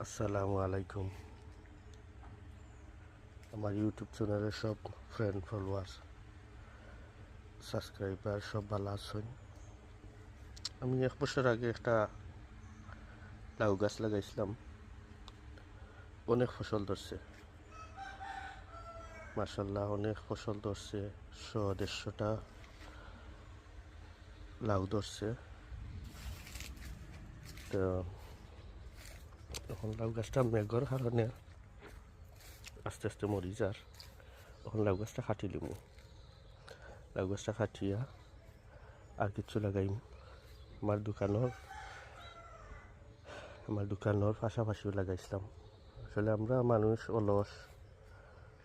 আসসালামু আলাইকুম। আমার ইউটিউব চ্যানেলের সব ফ্রেন্ড ফলোয়ার সাবস্ক্রাইবার সব ভালো আছেন। আমি 1 বছর আগে একটা লাউ গাছ লাগাইছিলাম, অনেক ফসল ধরছে, মাশাল্লাহ অনেক ফসল ধরছে। 100-150টা লাউ ধরছে। তো এখন লাউ গাছটা মেঘর কারণে আস্তে আস্তে মরি যার। এখন লাউ গাছটা কাটি লিমু, লাউ গাছটা কাটিয়া আর কিছু লাগাইম। আমার দোকানের পাশাপাশিও লাগাইছিলাম। আসলে আমরা মানুষ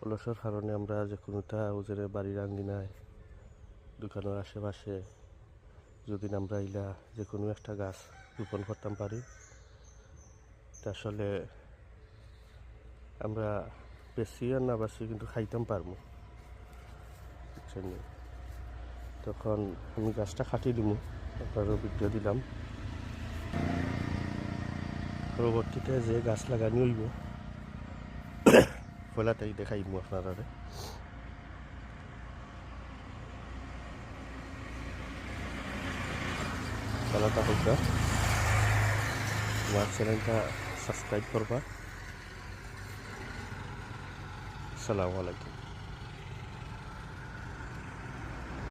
অলসের কারণে আমরা যে কোনোটা ওজরে বাড়ির আঙ্গিনায় দোকানের আশেপাশে যদি আমরা ইলা যে কোনো একটা গাছ রোপণ করতাম পারি, তা আসলে আমরা বেশি আর না বেশি কিন্তু খাইতাম পারবো, বুঝছেন? তখন আমি গাছটা কাটি দিমু, আপনারও ভিডিও দিলাম। পরবর্তীতে যে গাছ লাগানি হইব পয়লাটাই দেখাইমু আপনারা। ভালো থাকুক, আমার চ্যানেলটা সাবস্ক্রাইব করবা। আসসালামু আলাইকুম।